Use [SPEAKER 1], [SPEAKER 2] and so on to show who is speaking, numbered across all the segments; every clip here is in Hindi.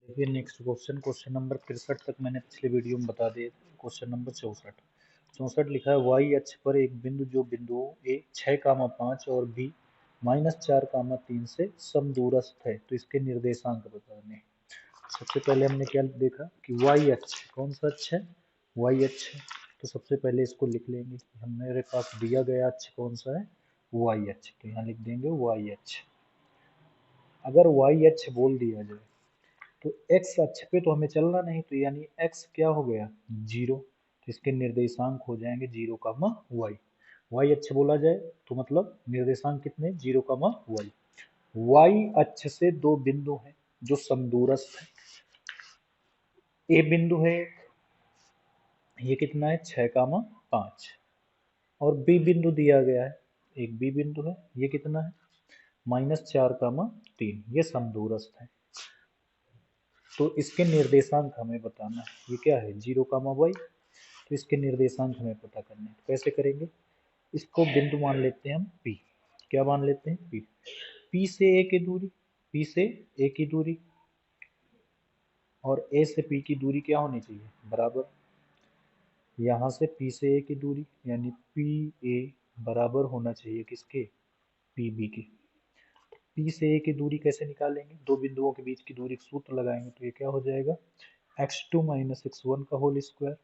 [SPEAKER 1] देखिए नेक्स्ट क्वेश्चन नंबर 63 तक मैंने पिछले वीडियो में बता दिए थे। क्वेश्चन नंबर 64 लिखा है वाई अक्ष पर एक बिंदु जो बिंदुओं ए 6, 5 और बी -4, 3 से समदूरस्थ है, तो इसके निर्देशांक बताने हैं। सबसे पहले हमने क्या देखा कि वाई अक्ष कौन सा अक्ष है, वाई अक्ष है। तो सबसे पहले इसको लिख लेंगे। हमारे पास दिया गया अक्ष कौन सा है, वाई अक्ष। तो यहाँ लिख देंगे वाई अक्ष। अगर वाई अक्ष बोल दिया जाए तो x अक्ष पे तो हमें चलना नहीं, तो यानी x क्या हो गया, 0। तो इसके निर्देशांक हो जाएंगे 0, y। y अक्ष बोला जाए तो मतलब निर्देशांक कितने, 0, y। y अक्ष से दो बिंदु हैं जो समदूरस्थ है। ए बिंदु है एक, ये कितना है 6, 5 और बी बिंदु दिया गया है, एक बी बिंदु है, ये कितना है -4, 3। ये समदूरस्थ है। तो इसके निर्देशांक हमें बताना है। ये क्या है 0, तो इसके निर्देशांक हमें पता करने हैं। तो कैसे करेंगे, इसको बिंदु मान लेते हैं हम P। क्या मान लेते हैं P। P से A की दूरी, P से A की दूरी और A से P की दूरी क्या होनी चाहिए, बराबर। यहाँ से P से A की दूरी यानी PA बराबर होना चाहिए किसके, PB के। P से A की दूरी कैसे निकालेंगे, दो बिंदुओं के बीच की दूरी का सूत्र लगाएंगे। तो ये क्या हो जाएगा x2 - x1 का whole square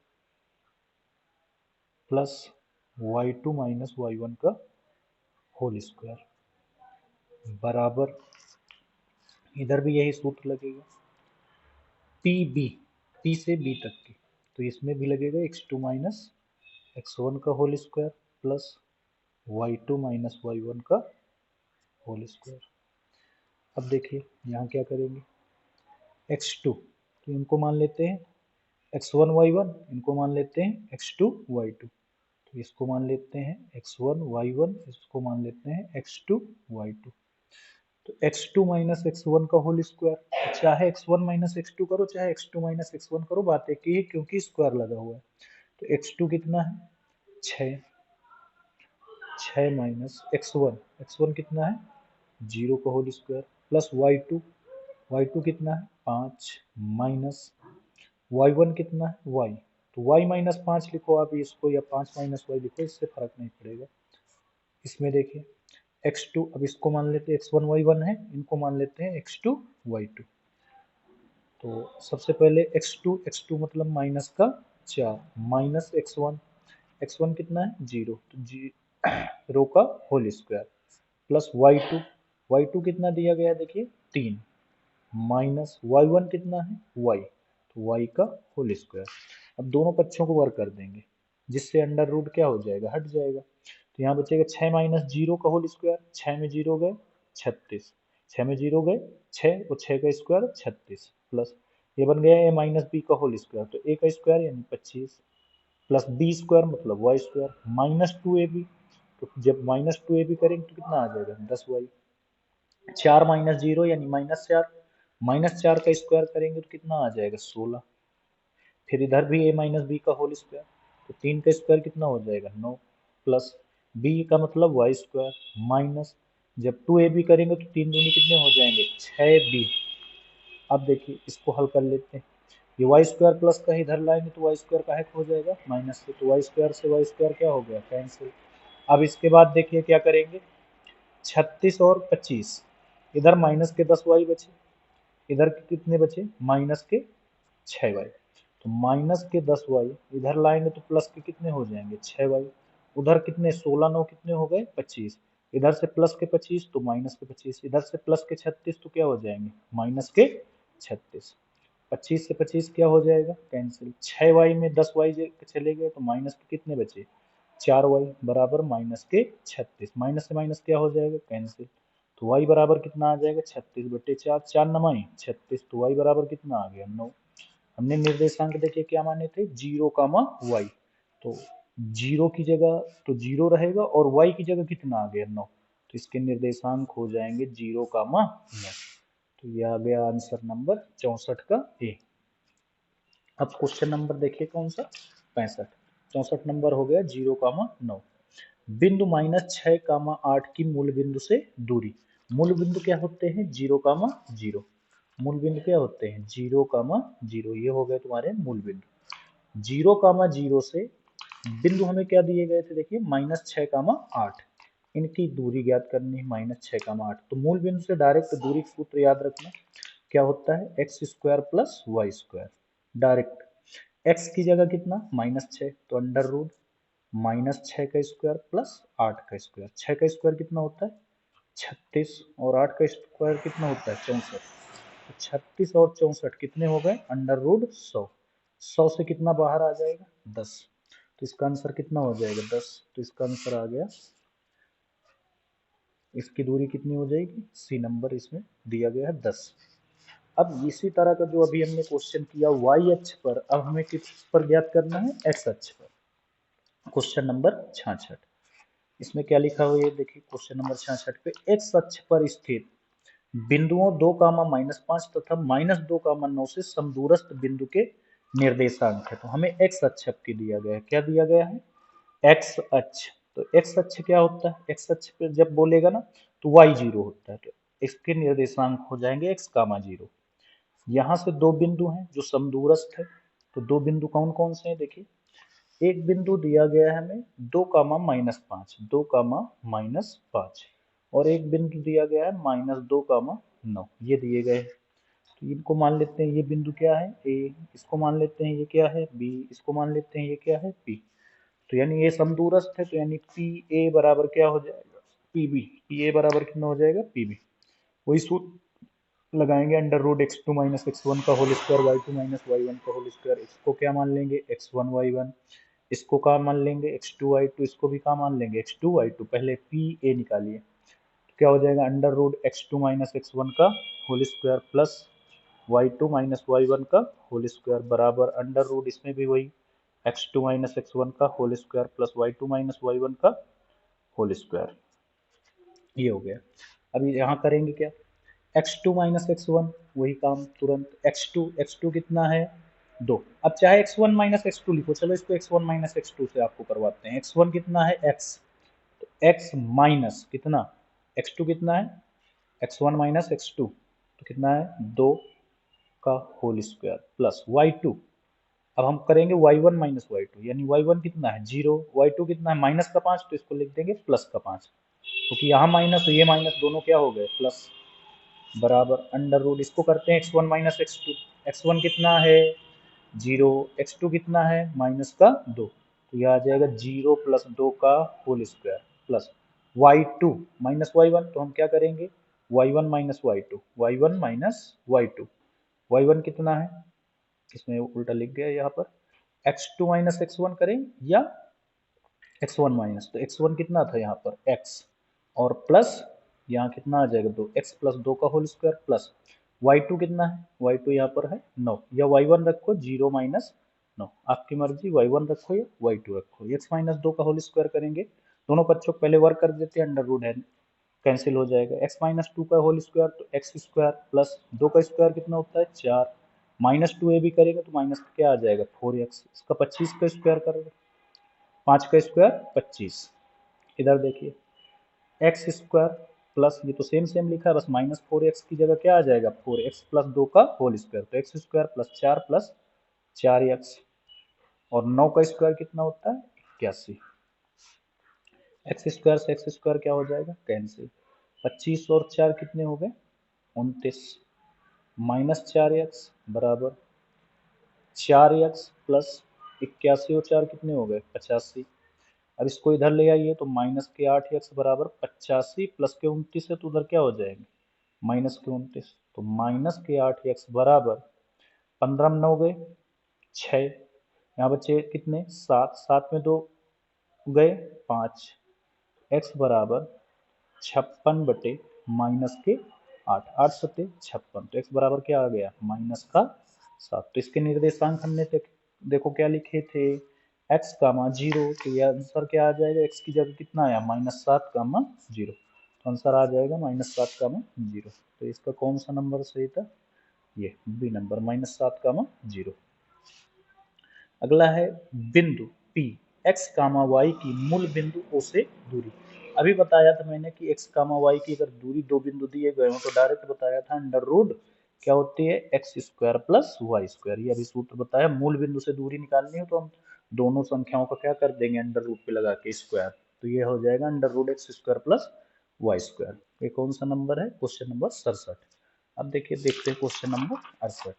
[SPEAKER 1] plus y2 - y1 का होल स्क्वायर बराबर, इधर भी यही सूत्र लगेगा, PB, P से B तक की। तो इसमें भी लगेगा x2 - x1 का whole square plus y2 - y1 का होल स्क्वायर। अब देखिए यहाँ क्या करेंगे, x2 तो इनको मान लेते हैं x1 y1, इनको मान लेते हैं x2 y2। तो इसको मान लेते हैं x1 y1, इसको मान लेते हैं x2 y2। तो x2 - x1 का होल स्क्वायर, चाहे x1 - x2 करो चाहे x2 - x1 करो, बात एक ही है क्योंकि स्क्वायर लगा हुआ है। तो x2 कितना है 6, 6 - x1, x1 कितना है 0 का whole square plus y2, y2 कितना है 5 माइनस y1 कितना है y। तो y -5 लिखो आप इसको, या 5 - y लिखो, इससे फर्क नहीं पड़ेगा। इसमें देखिए x2, अब इसको मान लेते हैं x1 y1 है, इनको मान लेते हैं x2 y2। तो सबसे पहले x2 मतलब माइनस का 4 माइनस x1 कितना है 0, तो जी रो का होल स्क्वायर प्लस y2 कितना दिया गया देखिए 3 माइनस y1 कितना है y, तो y का होल स्क्वायर। अब दोनों पक्षों को वर्क कर देंगे जिससे अंडर रूट क्या हो जाएगा, हट जाएगा। तो यहाँ बचेगा 6 - 0 का होल स्क्वायर, 6 में 0 गए 36, 6 में 0 गए 6 और 6 का स्क्वायर 36 प्लस ये बन गया a माइनस बी का होल स्क्वायर, तो a का स्क्वायर यानी 25 प्लस बी स्क्वायर मतलब वाई स्क्वायर -2ab। तो जब -2ab करेंगे तो कितना आ जाएगा 10y। 4 - 0 यानी -4, -4 का स्क्वायर करेंगे तो कितना आ जाएगा 16। फिर इधर भी a माइनस बी का होल स्क्वायर, तो 3 का स्क्वायर कितना हो जाएगा 9 प्लस b का मतलब वाई स्क्वायर माइनस, जब 2ab करेंगे तो 3 दूनी कितने हो जाएंगे 6b। अब देखिए इसको हल कर लेते हैं, ये वाई स्क्वायर प्लस का इधर लाएंगे तो वाई स्क्वायर का हो जाएगा माइनस से, तो वाई स्क्वायर से वाई स्क्वायर क्या हो गया कैंसिल। अब इसके बाद देखिए क्या करेंगे, 36 और 25, इधर माइनस के 10y बचे, इधर कितने बचे माइनस के 6y। तो माइनस के 10y इधर लाएंगे तो प्लस के कितने हो जाएंगे 6y। उधर कितने 16 9 कितने हो गए 25, इधर से प्लस के 25 तो माइनस के 25, इधर से प्लस के 36 तो क्या हो जाएंगे माइनस के 36। 25 से 25 क्या हो जाएगा कैंसिल, 6y में 10y चले गए तो माइनस के कितने बचे 4y बराबर माइनस के 36, माइनस से माइनस क्या हो जाएगा कैंसिल। तो y बराबर कितना आ जाएगा 36/4, 4 9 36, तो y बराबर कितना आ गया 9। हमने निर्देशांक देखिए क्या माने थे 0, y। तो 0 की जगह तो 0 रहेगा और y की जगह कितना आ गया 9, तो इसके निर्देशांक हो जाएंगे 0, 9। तो ये आ गया आंसर नंबर 64 का ए। अब क्वेश्चन नंबर देखिए कौन सा 65, 64 नंबर हो गया 0, 9। बिंदु -6, 8 की मूल बिंदु से दूरी, मूल बिंदु क्या होते हैं 0, 0। मूल बिंदु क्या होते हैं 0,0, ये हो गए तुम्हारे मूल बिंदु। 0,0 से बिंदु हमें क्या दिए गए थे देखिए -6,8, इनकी दूरी ज्ञात करनी है -6,8। तो मूल बिंदु से डायरेक्ट दूरी का सूत्र याद रखना क्या होता है x² + y²। डायरेक्ट x की जगह कितना -6, तो अंडर रूट -6² + 8²। 6² कितना होता है 36, और 8 का स्क्वायर कितना होता है 64। तो 36 और 64 कितने हो गए अंडर रूट 100। 100 से कितना बाहर आ जाएगा 10, तो इसका आंसर कितना हो जाएगा 10। तो इसका आंसर आ गया, इसकी दूरी कितनी हो जाएगी, सी नंबर इसमें दिया गया है 10। अब इसी तरह का जो अभी हमने क्वेश्चन किया y अक्ष पर, अब हमें किस पर ज्ञात करना है x अक्ष पर। क्वेश्चन नंबर 66, इसमें क्या लिखा हुआ है देखिए क्वेश्चन नंबर 66 पे, x अक्ष पर स्थित बिंदुओं 2,-5 तथा -2,9 से समदूरस्थ बिंदु के निर्देशांक है। तो हमें x अक्ष की दिया गया है, क्या दिया गया है x अक्ष। तो x अक्ष क्या होता है, x अक्ष पे जब बोलेगा ना तो y 0 होता है, तो इसके निर्देशांक हो जाएंगे x, 0। यहाँ से दो बिंदु हैं जो समदूरस्थ है, तो दो बिंदु कौन कौन से हैं देखिए, एक बिंदु दिया गया है हमें 2,-5, 2,-5, और एक बिंदु दिया गया है -2,9, ये दिए गए हैं। तो इनको मान लेते हैं, ये बिंदु क्या है a, इसको मान लेते हैं ये क्या है b, इसको मान लेते हैं ये क्या है p। तो यानी ये समदूरस्थ है, तो यानी पी ए बराबर क्या हो जाएगा पी बी, पी ए बराबर कितना हो जाएगा पी बी। वही सूत्र लगाएंगे अंडर रूट x2 - x1 का होल स्क्वायर, y2 - y1 का होल स्क्वायर। इसको क्या मान लेंगे x1 y1, इसको क्या मान लेंगे x2 y2, इसको भी क्या मान लेंगे x2 y2। पहले पी ए निकालिए, तो क्या हो जाएगा अंडर रूट x2 - x1 का whole square plus y2 - y1 का होल स्क्वायर बराबर अंडर रूट, इसमें भी वही x2 - x1 का whole square plus y2 - y1 का होल स्क्वायर। ये हो गया। अभी यहाँ करेंगे क्या x2 - x1, वही काम तुरंत, x2 कितना है 2। अब चाहे x1 - x2 लिखो, चलो इसको x1 - x2 से आपको करवाते हैं। x1 कितना है x, तो x माइनस कितना x2 कितना है x1 - x2, तो कितना है 2 का होल स्क्वायर प्लस y2। अब हम करेंगे y1 - y2, यानी y1 कितना है 0, y2 कितना है -5, तो इसको लिख देंगे +5, क्योंकि यहाँ माइनस ये माइनस दोनों क्या हो गए प्लस, बराबर अंडर रूट, इसको करते हैं x1 - x2। x1 कितना है 0, x2 कितना है -2, तो यह आ जाएगा 0 + 2 का whole square plus y2 - y1, तो हम क्या करेंगे y1 - y2, y1 - y2, y1 कितना है, इसमें उल्टा लिख गया यहाँ पर, x2 - x1 करें या x1 माइनस, तो x1 कितना था यहाँ पर x, और प्लस यहाँ कितना आ जाएगा 2, x + 2 का होल स्क्वायर प्लस y2 कितना है, y2 यहाँ पर है 9, या y1 रखो 0 - 9, आपकी मर्जी, y1 रखो या y2 रखो। x - 2 का होल स्क्वायर करेंगे, दोनों पक्षों को पहले वर्क कर देते हैं, अंडर रूट है कैंसिल हो जाएगा, x - 2 का होल स्क्वायर तो x स्क्वायर प्लस 2 का स्क्वायर कितना होता है 4, -2 भी करेंगे तो माइनस क्या आ जाएगा 4x, इसका 25 का स्क्वायर करोगे, 5 का स्क्वायर 25। इधर देखिए एक्स स्क्वायर प्लस, ये तो सेम सेम लिखा है, बस -4x की जगह क्या आ जाएगा 4x + 2 का होल स्क्वायर, तो x square plus 4 plus 4x, और 9 का स्क्वायर कितना होता है 81। एक्स स्क्वायर से एक्स स्क्वायर क्या हो जाएगा कैंसिल, 25 और 4 कितने हो गए 29, -4x बराबर 4x प्लस 81 और 4 कितने हो गए 85। अब इसको इधर ले आइए तो -8x बराबर 85 प्लस के 29 है, तो उधर क्या हो जाएंगे -29, तो -8x बराबर 15 में 9 गए 6, यहाँ बचे कितने 7, 7 में 2 गए 5, x बराबर 56 बटे -8, 8 सत्ते 56, तो x बराबर क्या आ गया -7। तो इसके निर्देशांक हमने देखो क्या लिखे थे x, 0, तो यह आंसर क्या आ जाएगा, x की जगह कितना आया -7, 0, तो आंसर आ जाएगा -7, 0। तो इसका कौन सा नंबर सही था, ये बी नंबर -7, 0। अगला है बिंदु P x, y की मूल बिंदु O से दूरी। अभी बताया था मैंने कि x, y की अगर दूरी दो बिंदु दिए गए हो तो डायरेक्ट बताया था अंडर रूट क्या होती है X square plus Y square. ये अभी सूत्र बताया, मूल बिंदु से दूरी निकालनी हो तो हम दोनों संख्याओं का क्या कर देंगे, अंडर रूट पे लगा के स्क्वायर, तो ये हो जाएगा under root X square plus Y square. ये कौन सा नंबर है, क्वेश्चन नंबर 67। अब देखिए देखते हैं क्वेश्चन नंबर 68।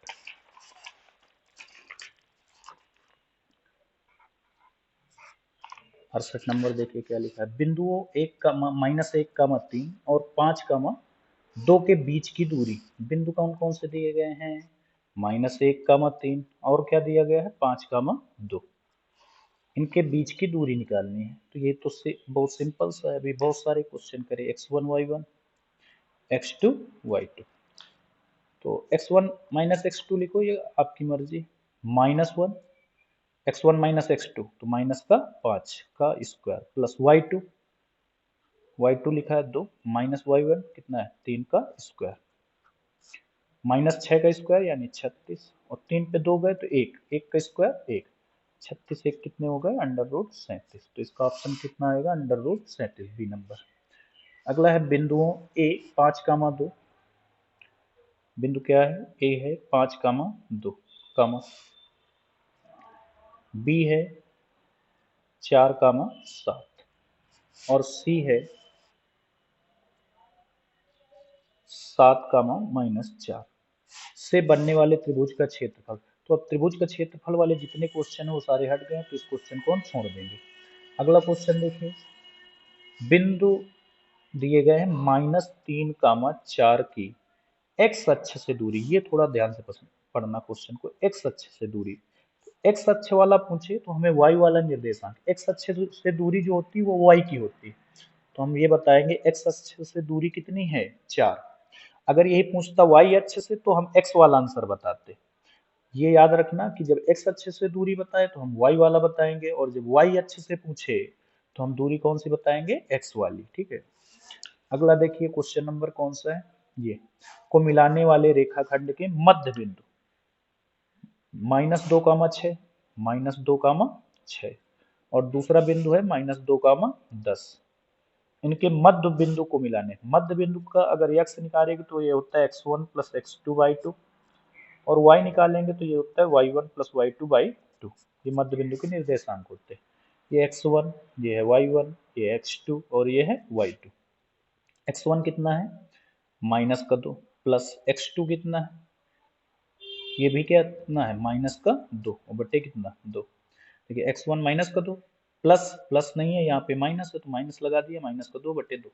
[SPEAKER 1] 68 नंबर देखिए क्या लिखा है, बिंदुओं -1, 3 और 5, 2 के बीच की दूरी। बिंदु कौन कौन से दिए गए हैं, -1, 3 और क्या दिया गया है 5, 2। इनके बीच की दूरी निकालनी है, तो ये तो बहुत सिंपल सा है, अभी बहुत सारे क्वेश्चन करे, x1 y1 x2 y2। तो x1 माइनस x2 लिखो, ये आपकी मर्जी, -1 x1 माइनस x2 तो माइनस का 5 का स्क्वायर प्लस y2 लिखा है 2 माइनस y1 कितना है 3 का स्क्वायर -6 का स्क्वायर यानी 36 और 3 पे 2 गए तो 1 का स्क्वायर 1, 36 1 कितने हो गए अंडर रूट 37। तो इसका ऑप्शन कितना आएगा अंडर रूट 37 बी नंबर। अगला है बिंदुओं ए 5, 2। बिंदु क्या है, ए है 5, 2 बी है 4, 7 और सी है 7, -4 से बनने वाले त्रिभुज का क्षेत्रफल। तो अब त्रिभुज का क्षेत्रफल वाले जितने क्वेश्चन है वो सारे हट गए, तो इस क्वेश्चन को हम छोड़ देंगे। अगला क्वेश्चन देखिए, बिंदु दिए गए हैं -3, 4 की एक्स अक्ष से दूरी। ये थोड़ा ध्यान से पढ़ना क्वेश्चन को, एक्स अक्ष से दूरी। एक्स अक्ष वाला पूछे तो हमें वाई वाला निर्देशांक, एक्स अक्ष से दूरी जो होती है वो वाई की होती है, तो हम ये बताएंगे एक्स अक्ष से दूरी कितनी है 4। अगर यही पूछता वाई अक्ष से तो हम एक्स वाला आंसर बताते। ये याद रखना कि जब एक्स अक्ष से दूरी बताए तो हम वाई वाला बताएंगे, और जब वाई अक्ष से पूछे तो हम दूरी कौन सी बताएंगे, एक्स वाली। ठीक है, अगला देखिए क्वेश्चन नंबर कौन सा है, ये को मिलाने वाले रेखाखंड के मध्य बिंदु -2, 6 -2, 6 और दूसरा बिंदु है -2, 10। इनके मध्य बिंदु को मिलाने, मध्य बिंदु का अगर x निकालेंगे तो ये होता है x1 प्लस x2/2 और y निकालेंगे तो ये होता है y1 प्लस y2/2। ये मध्य बिंदु के निर्देशांक होते हैं, ये x1, ये है y1, ये x2 और ये है y2। x1 कितना है -2 प्लस x2 कितना है, ये भी क्या कितना है -2 और बटे कितना 2। देखिए x1 -2 प्लस प्लस नहीं है यहाँ पे माइनस है तो माइनस लगा दिया, -2 बटे 2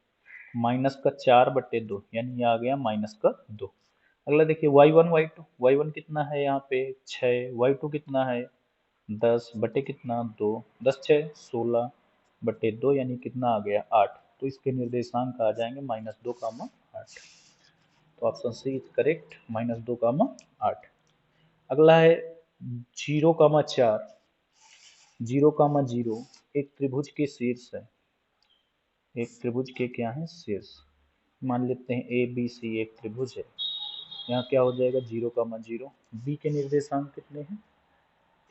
[SPEAKER 1] -4 बटे 2 यानी ये आ गया -2। अगला देखिए y1 कितना है यहाँ पे 6, y2 कितना है 10 बटे कितना 2, 10 6 16 बटे 2 यानी कितना आ गया 8। तो इसके निर्देशांक आ जाएंगे -2, 8। तो ऑप्शन सी इज करेक्ट, -2, 8। अगला है 0, 4 0, 0 एक त्रिभुज के शीर्ष है, एक त्रिभुज के क्या है शीर्ष। मान लेते हैं ए बी सी एक त्रिभुज है, यहाँ क्या हो जाएगा 0, 0। बी के निर्देशांक कितने हैं,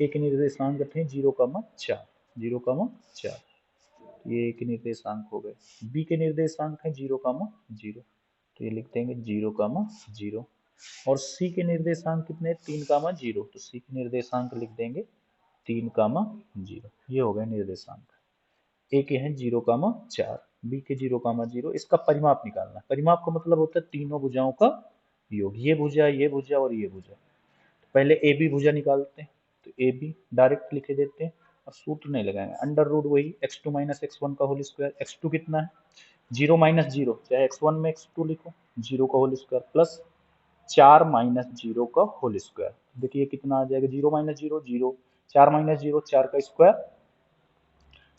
[SPEAKER 1] ए के निर्देशांक थे 0, 4 0, 4, ये ए के निर्देशांक हो गए। बी के निर्देशांक है 0, 0 तो ये लिख देंगे 0, 0 और सी के निर्देशांक कितने 3, 0 तो सी के निर्देशांक लिख देंगे 3, 0। ये हो गए निर्देशांक। ए के हैं 0, 4, बी के 0, 0। इसका परिमाप निकालना, परिमाप का मतलब होता है तीनों भुजाओं का योग, ये भुजा और ये भुजा। तो पहले ए बी भुजा निकालते हैं, तो ए बी डायरेक्ट लिखे देते हैं और सूत्र नहीं लगाएंगे, अंडर रूट वही x2 - x1 का होल स्क्वायर। x2 कितना है 0, - 0 चाहे x1 में x2 लिखो 0 का होल स्क्वायर प्लस 4 - 0 का होल स्क्वायर। देखिए कितना आ जाएगा 0 - 0 0, 4 - 0 4 का स्क्वायर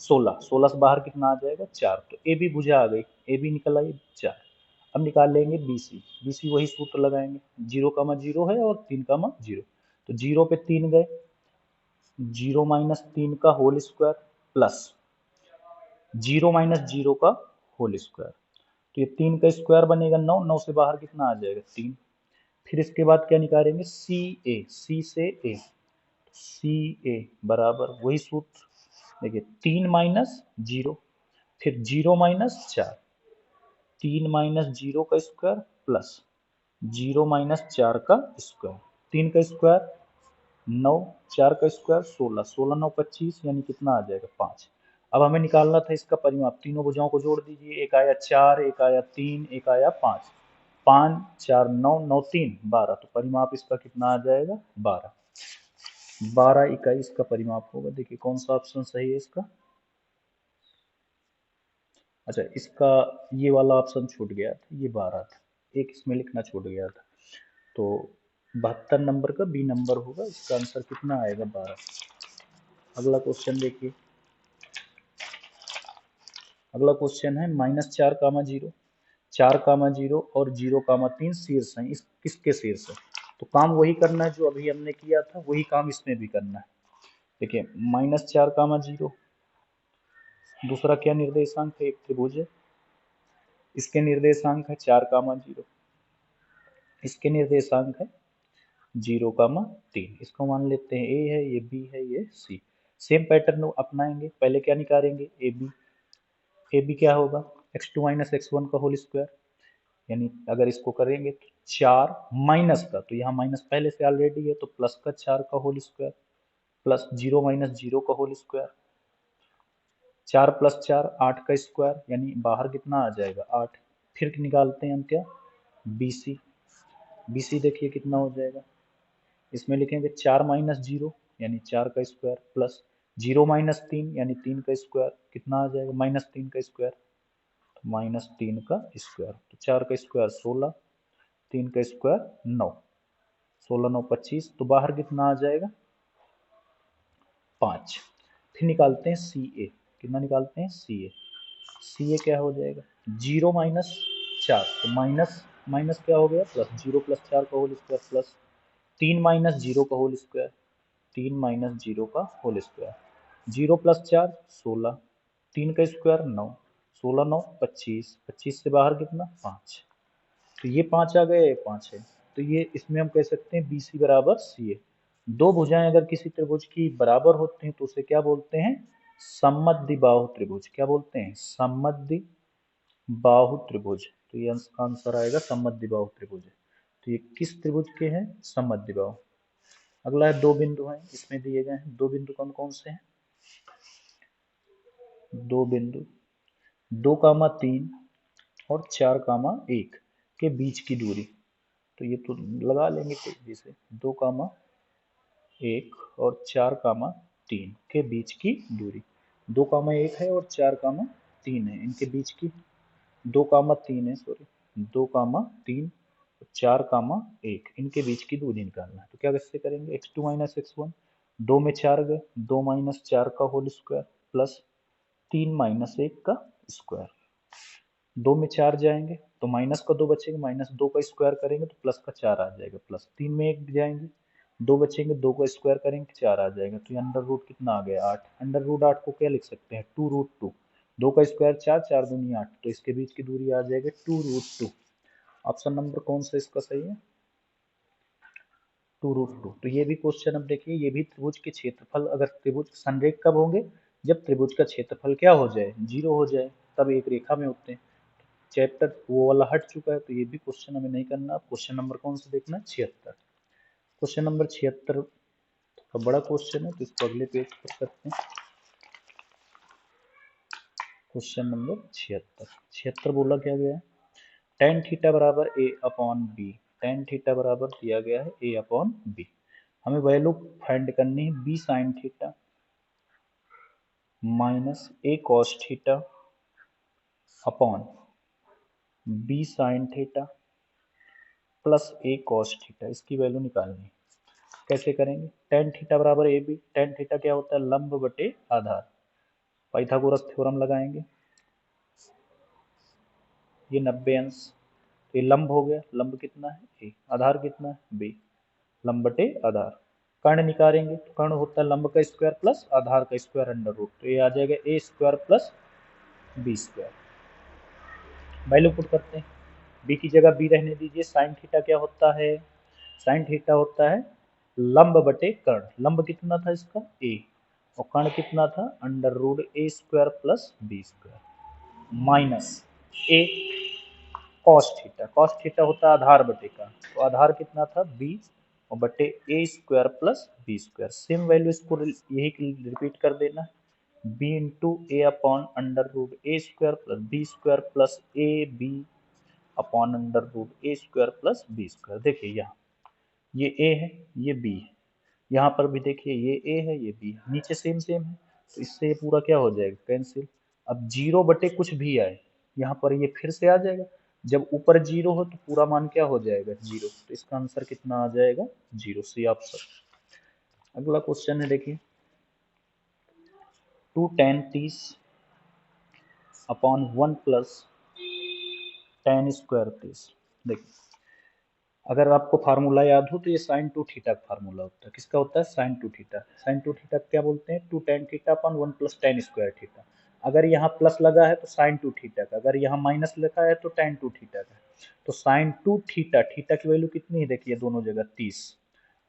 [SPEAKER 1] 16, 16 से बाहर कितना आ जाएगा 4। तो ए बी भुजा आ गई, ए बी निकल आई 4। अब निकाल लेंगे बी सी, बी सी वही सूत्र लगाएंगे 0, 0 है और 3, 0 तो 0 पे 3 गए 0 - 3 का होल स्क्वायर प्लस 0 - 0 का होल स्क्वायर। तो ये 3 का स्क्वायर बनेगा 9, 9 से बाहर कितना आ जाएगा 3। फिर इसके बाद क्या निकालेंगे सी ए, सी से ए, सी ए बराबर वही सूत्र, देखिए 3 - 0 फिर 0 - 4, 3 - 0 का स्क्वायर प्लस 0 माइनस 4 का स्क्वायर, 3 का स्क्वायर 9, 4 का स्क्वायर 16, 16 9 25, यानी कितना आ जाएगा 5। अब हमें निकालना था इसका परिमाप, तीनों भुजाओं को जोड़ दीजिए, एक आया 4, एक आया 3, एक आया 5, 5 4 9 9 3 12, तो परिमाप इसका कितना आ जाएगा 12, 12 इकाई इसका परिमाप होगा। देखिए कौन सा ऑप्शन सही है इसका। अच्छा, इसका ये वाला ऑप्शन छूट गया था, ये 12 था, एक इसमें लिखना छूट गया था, तो 72 नंबर का बी नंबर होगा, इसका आंसर कितना आएगा 12। अगला क्वेश्चन देखिए, अगला क्वेश्चन है -4, 0, 4, 0 और 0, 3 शीर्ष हैं, इस किसके शीर्ष है। तो काम वही करना है जो अभी हमने किया था, वही काम इसमें भी करना है। देखिए -4, 0, दूसरा क्या निर्देशांक है, एक त्रिभुज है, इसके निर्देशांक है 4, 0, इसके निर्देशांक है 0, 3, इसको मान लेते हैं ए है, ये बी है, ये सी। सेम पैटर्न अपनाएंगे, पहले क्या निकालेंगे ए बी, ए बी क्या होगा x2 माइनस x1 का होल स्क्वायर, यानी अगर इसको करेंगे तो 4 माइनस का, तो यहाँ माइनस पहले से ऑलरेडी है, तो प्लस का 4 का होल स्क्वायर प्लस 0 माइनस 0 का होल स्क्वायर, 4 प्लस 4 8 का स्क्वायर, यानी बाहर कितना आ जाएगा 8। फिर निकालते हैं हम क्या, बी सी, बी सी देखिए कितना हो जाएगा, इसमें लिखेंगे 4 माइनस 0 यानी 4 का स्क्वायर प्लस 0 माइनस 3 यानी 3 का स्क्वायर, कितना आ जाएगा -3 का स्क्वायर, तो -3 का स्क्वायर, तो 4 का स्क्वायर 16, 3 का स्क्वायर 9, 16 9 25, तो बाहर कितना आ जाएगा 5। फिर निकालते हैं सी ए, कितना निकालते हैं सी ए, सी ए क्या हो जाएगा 0 माइनस 4, तो माइनस माइनस क्या हो गया प्लस, 0 प्लस 4 का होल स्क्वायर प्लस 3 माइनस 0 का होल स्क्वायर, 3 माइनस 0 का होल स्क्वायर, 0 प्लस 4 16, 3 का स्क्वायर 9, 16 9 25, 25 से बाहर कितना 5, तो ये 5 आ गया, ये 5 है, तो ये इसमें हम कह सकते हैं बी सी बराबर सी ए। दो भुजाएं अगर किसी त्रिभुज की बराबर होती हैं तो उसे क्या बोलते हैं, समद्विबाहु त्रिभुज। क्या बोलते हैं, समद्विबाहु त्रिभुज। तो ये आंसर आएगा समद्विबाहु त्रिभुज। तो ये किस त्रिभुज के हैं, समद्विबाहु। अगला है दो बिंदु हैं, इसमें दिए गए हैं, दो बिंदु कौन कौन से हैं, दो बिंदु 2, 3 और 4, 1 के बीच की दूरी, तो ये तो लगा लेंगे तेजी से, 2, 1 और 4, 3 के बीच की दूरी, 2, 1 है और 4, 3 है, इनके बीच की 2, 3 है, सॉरी 2, 3 और 4, 1 इनके बीच की दूरी निकालना है। तो क्या कैसे करेंगे, x2 माइनस x1, 2 में 4 गए, 2 माइनस 4 का होल स्क्वायर प्लस 3 माइनस 1 का स्क्वायर, 2 में 4 जाएंगे तो माइनस का 2 बचेगा, -2 का स्क्वायर करेंगे तो प्लस का 4 आ जाएगा, प्लस 3 में 1 जाएंगे, 2 बचेंगे, 2 का स्क्वायर करेंगे 4 आ जाएगा, तो ये अंडर रूट कितना आ गया 8, अंडर रूट 8 को क्या लिख सकते हैं 2√2, 2 का स्क्वायर 4, 4 दूनी 8, तो इसके बीच की दूरी आ जाएगी 2√2। ऑप्शन नंबर कौन सा इसका सही है, 2√2। तो ये भी क्वेश्चन अब देखिए, ये भी त्रिभुज के क्षेत्रफल, अगर त्रिभुज संरेख कब होंगे, जब त्रिभुज का क्षेत्रफल क्या हो जाए 0 हो जाए, तब एक रेखा में होते हैं। चैप्टर वो वाला हट चुका है, तो ये भी क्वेश्चन हमें नहीं करना। क्वेश्चन नंबर कौन सा देखना है, 76। क्वेश्चन नंबर 76 का बड़ा क्वेश्चन है, तो इसको अगले पेज पर करते हैं। क्वेश्चन नंबर 76, 76 बोला क्या गया है, tan थीटा बराबर A upon B, tan theta बराबर दिया गया है ए अपॉन बी, हमें वैल्यू फाइंड करनी है B sine theta minus A cos theta upon B sine theta plus A cos theta, इसकी वैल्यू निकालनी है। कैसे करेंगे, tan थीटा बराबर ए बी, tan थीटा क्या होता है लंब बटे आधार, पाइथागोरस थ्योरम लगाएंगे, ये 90 अंश, तो ये लंब हो गया, लंब कितना है ए, आधार कितना है बी, लंब बटे आधार। कर्ण निकालेंगे तो कर्ण होता है लंब का स्क्वायर प्लस आधार का स्क्वायर अंडर रूट, तो ये आ जाएगा A square plus B square. Value put करते हैं, बी की जगह बी रहने दीजिए, साइन थीटा क्या होता है, साइन थीटा होता है लंब बटे कर्ण, लंब कितना था इसका ए, और कर्ण कितना था under root A square plus B square minus A cos theta होता है आधार बटे का, तो आधार कितना था b और बटे A square plus B square. Same value इसको यही रिपीट कर देना, b into A upon under root A square plus B square plus A B upon under root A square plus B square. देखिए यहाँ ये a है ये b है, यहाँ पर भी देखिए ये a है ये b है, नीचे सेम सेम है, तो इससे ये पूरा क्या हो जाएगा कैंसिल। अब जीरो बटे कुछ भी आए यहाँ पर ये फिर से आ जाएगा, जब ऊपर जीरो हो तो पूरा मान क्या हो जाएगा जीरो, तो इसका आंसर कितना आ जाएगा जीरो, सी ऑप्शन। अगला क्वेश्चन है देखिए 2 tan 30 upon 1 plus tan square 30। देखिए अगर आपको फार्मूला याद हो तो ये साइन टू थीटा का फार्मूला होता है, किसका होता है sign to theta. Sign to theta क्या बोलते हैं 2 tan theta upon 1 plus tan square theta. अगर यहाँ प्लस लगा है तो साइन टू थीटा का, अगर यहाँ माइनस लिखा है तो tan टू थीटा का। तो साइन टू थीटा, थीटा की वैल्यू कितनी है देखिए दोनों जगह 30,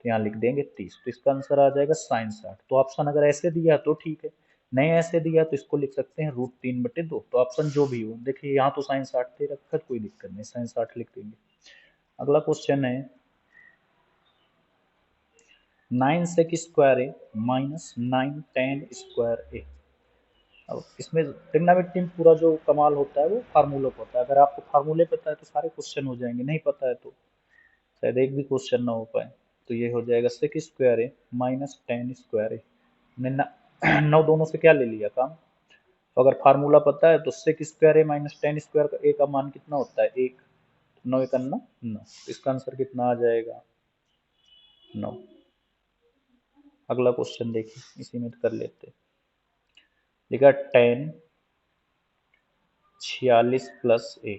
[SPEAKER 1] तो यहाँ लिख देंगे 30, तो इसका आंसर आ जाएगा साइन 60। तो ऑप्शन अगर ऐसे दिया तो ठीक है, नहीं ऐसे दिया तो इसको लिख सकते हैं √3/2। तो ऑप्शन जो भी हो, देखिए यहाँ तो साइन 60 दे रखा है, कोई दिक्कत नहीं, साइन 60 लिख देंगे। अगला क्वेश्चन है 9 sec स्क्वायर ए माइनस 9 tan स्क्वायर ए। अब इसमें ट्रिग्नोमेट्री में पूरा जो कमाल होता है वो फार्मूला का होता है। अगर आपको फार्मूले पता है तो सारे क्वेश्चन हो जाएंगे, नहीं पता है तो शायद एक भी क्वेश्चन ना हो पाए। तो ये हो जाएगा sec स्क्वायर ए माइनस tan स्क्वायर ए। मैंने नौ दोनों से क्या ले लिया काम, तो अगर फार्मूला पता है तो sec स्क्वायर ए माइनस tan स्क्वायर का ए का मान कितना होता है 1, 9 1 9, इसका आंसर कितना आ जाएगा 9। अगला क्वेश्चन देखिए इसी में कर लेते, देखा tan 46 प्लस ए,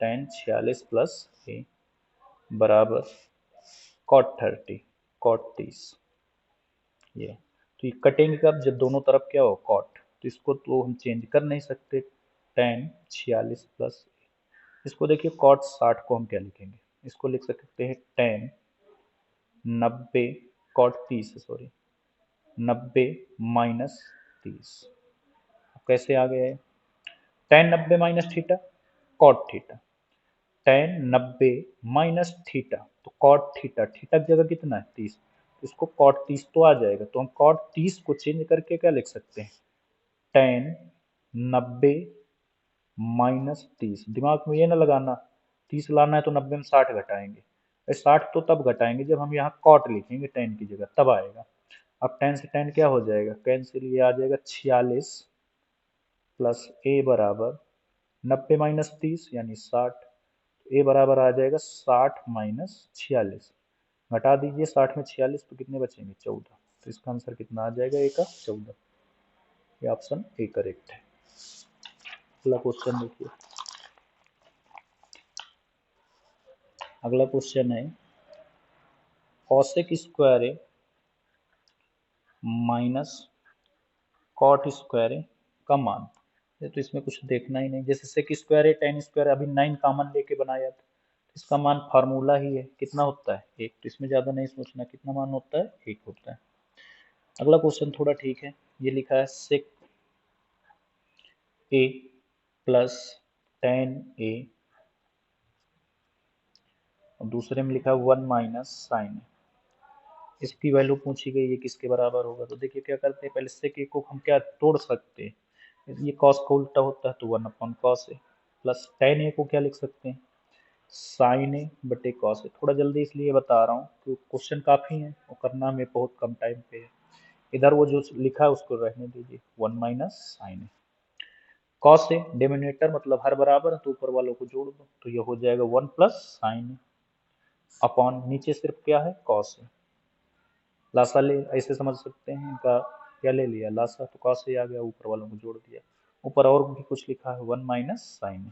[SPEAKER 1] tan 46 प्लस ए बराबर cot 30, cot 30। ये तो ये कटेंगे कब, जब दोनों तरफ क्या हो cot, तो इसको तो हम चेंज कर नहीं सकते, tan 46 प्लस ए। इसको देखिए cot 60 को हम क्या लिखेंगे, इसको लिख सकते हैं tan 90 cot 30 सॉरी 90 माइनस 30। कैसे आ गया है tan 90 minus theta cot theta, tan 90 minus theta तो cot थीटा, थीटा की जगह कितना है 30, तो इसको cot 30 तो आ जाएगा, तो हम cot 30 को चेंज करके क्या लिख सकते हैं tan 90 माइनस 30। दिमाग में ये ना लगाना 30 लाना है तो 90 में 60 घटाएंगे, 60 तो तब घटाएंगे जब हम यहाँ cot लिखेंगे tan की जगह, तब आएगा। अब tan से tan क्या हो जाएगा कैंसिल, ये आ जाएगा 46 प्लस ए बराबर 90 माइनस 30 यानी 60, ए बराबर आ जाएगा 60 माइनस 46, घटा दीजिए 60 में 46 तो कितने बचेंगे 14, तो इसका आंसर कितना आ जाएगा ए का 14। ये ऑप्शन ए करेक्ट है। अगला क्वेश्चन देखिए, अगला क्वेश्चन है cosec स्क्वायर ए माइनस cot स्क्वायर ए का मान। ये तो इसमें कुछ देखना ही नहीं, जैसे सेक स्क्वायर है tan स्क्वायर अभी 9 कॉमन लेके बनाया था, इसका मान फार्मूला ही है कितना होता है 1, तो इसमें ज़्यादा नहीं सोचना, कितना मान होता है 1 होता है। अगला क्वेश्चन थोड़ा ठीक है, ये लिखा है सेक ए प्लस tan ए और दूसरे में लिखा है 1 माइनस साइन ए। इसकी वैल्यू पूछी गई है किसके बराबर होगा, तो देखिए क्या करते हैं पहले सेक ए को हम क्या तोड़ सकते हैं, ये कॉस का उल्टा होता है तो 1 upon cos A, plus tan ए को क्या लिख सकते हैं साइन ए बटे कॉस ए। थोड़ा जल्दी इसलिए बता रहा हूँ क्योंकि क्वेश्चन काफ़ी हैं और करना हमें बहुत कम टाइम पे है। इधर वो जो लिखा है उसको रहने दीजिए 1 minus sign A, cos A denominator मतलब हर बराबर है तो ऊपर वालों को जोड़ दो, तो ये हो जाएगा 1 प्लस साइन ए अपॉन नीचे सिर्फ क्या है कॉस ए, लासा ले ऐसे समझ सकते हैं, इनका क्या ले लिया लासा, तो कॉस ए आ गया, ऊपर वालों को जोड़ दिया। ऊपर और भी कुछ लिखा है 1 माइनस साइन ए,